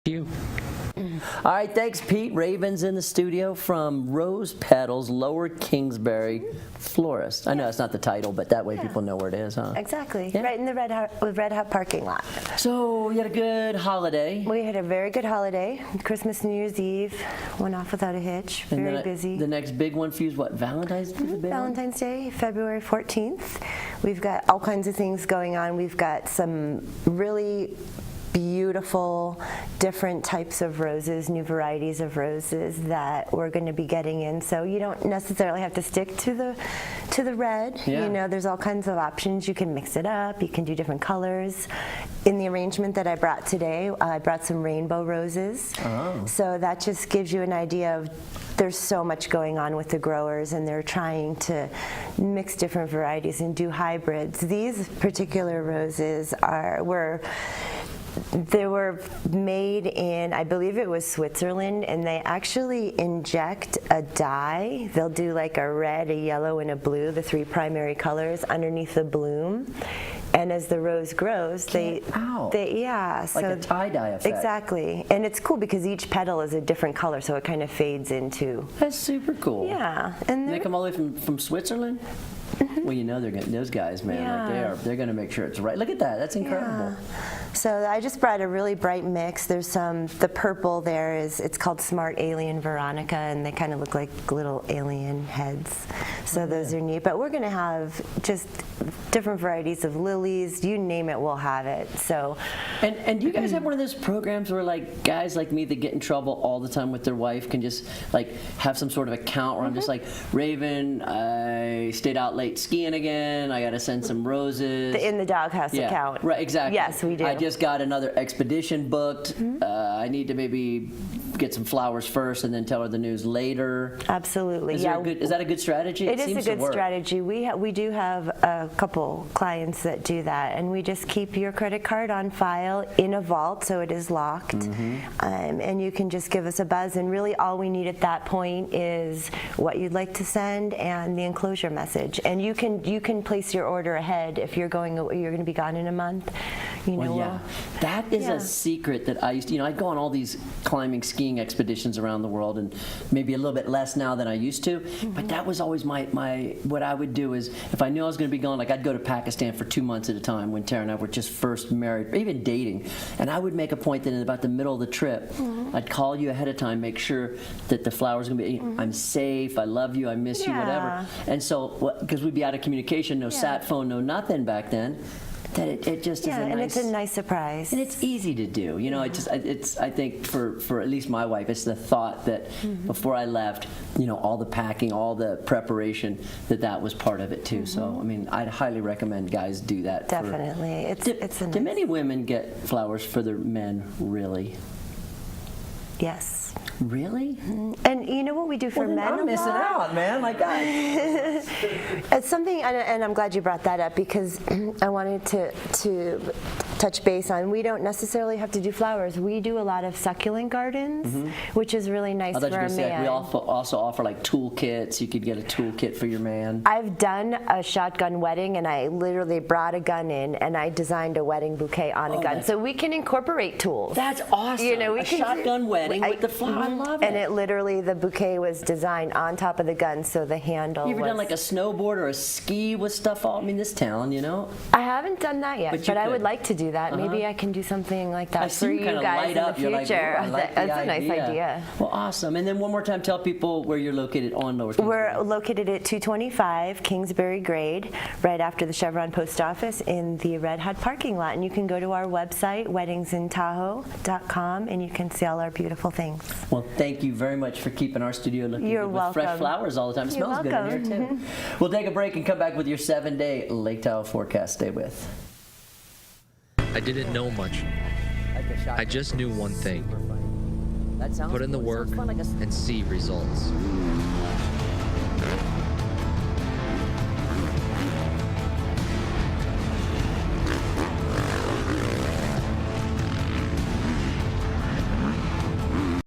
You. All right, thanks, Pete. Raven's in the studio from Rose Petals, Lower Kingsbury Florist. I know that's not the title, but that way people know where it is, huh? Exactly. Yeah. Right in the Red Hot parking lot. So you had a good holiday. We had a very good holiday. Christmas, New Year's Eve, went off without a hitch. And Very then busy. The next big one for you is what, Valentine's Day? Valentine's Day, February 14th. We've got all kinds of things going on. We've got some really beautiful different types of roses, new varieties of roses that we're going to be getting in. So you don't necessarily have to stick to the red. Yeah. You know, there's all kinds of options. You can mix it up. You can do different colors. In the arrangement that I brought today, I brought some rainbow roses. Oh. So that just gives you an idea of there's so much going on with the growers, and they're trying to mix different varieties and do hybrids. These particular roses they were made in, I believe it was Switzerland, and they actually inject a dye. They'll do like a red, a yellow, and a blue, the three primary colors, underneath the bloom. And as the rose grows, Like a tie-dye effect. Exactly. And it's cool because each petal is a different color, so it kind of fades into. That's super cool. Yeah. And They come all the way from Switzerland? Well, you know those guys, man, like they're going to make sure it's right. Look at that. That's incredible. Yeah. So I just brought a really bright mix. There's the purple there it's called Smart Alien Veronica, and they kind of look like little alien heads. So those are neat. But we're going to have just different varieties of lilies. You name it, we'll have it. So. And do you guys have one of those programs where like guys like me that get in trouble all the time with their wife can just like have some sort of account where I'm just like, Raven, I stayed out late skiing again. I got to send some roses. The In the Doghouse account. Right, exactly. Yes, we do. I just got another expedition booked. I need to maybe get some flowers first and then tell her the news later. Absolutely. Is that a good strategy? It is a good strategy. We do have a couple clients that do that, and we just keep your credit card on file in a vault, so it is locked. And you can just give us a buzz, and really all we need at that point is what you'd like to send and the enclosure message. And you can place your order ahead if you're going to be gone in a month. That is a secret that I used to, I'd go on all these climbing, skiing expeditions around the world, and maybe a little bit less now than I used to, but that was always my what I would do is if I knew I was going to be gone, like I'd go to Pakistan for 2 months at a time when Tara and I were just first married, or even dating, and I would make a point that in about the middle of the trip, I'd call you ahead of time, make sure that the flowers going to be, I'm safe, I love you, I miss you, whatever. And so, because we'd be out of communication, no sat phone, no nothing back then, that it just is a nice, and it's a nice surprise, and it's easy to do. I think for at least my wife, it's the thought that before I left, all the packing, all the preparation, that was part of it too. So I mean, I'd highly recommend guys do that. Definitely, Do many women get flowers for their men? Really? Yes. Really? And you know what we do for men? I'm missing out, man. Like that. It's something, and I'm glad you brought that up because I wanted to touch base on. We don't necessarily have to do flowers. We do a lot of succulent gardens, which is really nice for a man. We also offer like toolkits. You could get a toolkit for your man. I've done a shotgun wedding, and I literally brought a gun in, and I designed a wedding bouquet on a gun. So we can incorporate tools. That's awesome. We can shotgun wedding with the flower. I love it. And it literally, the bouquet was designed on top of the gun, so the handle You ever done like a snowboard or a ski with stuff all, this town, I haven't done that yet, but I would like to do that. Maybe I can do something like that for you guys in the future. That's a nice idea. Well, awesome. And then one more time, tell people where you're located on Lower Kingsbury. We're located at 225 Kingsbury Grade, right after the Chevron Post Office in the Red Hot parking lot. And you can go to our website, weddingsintahoe.com, and you can see all our beautiful things. Well, thank you very much for keeping our studio looking good with fresh flowers all the time. It smells good in here, too. We'll take a break and come back with your 7-day Lake Tahoe forecast. Stay with. I didn't know much. I just knew one thing. Put in the work and see results.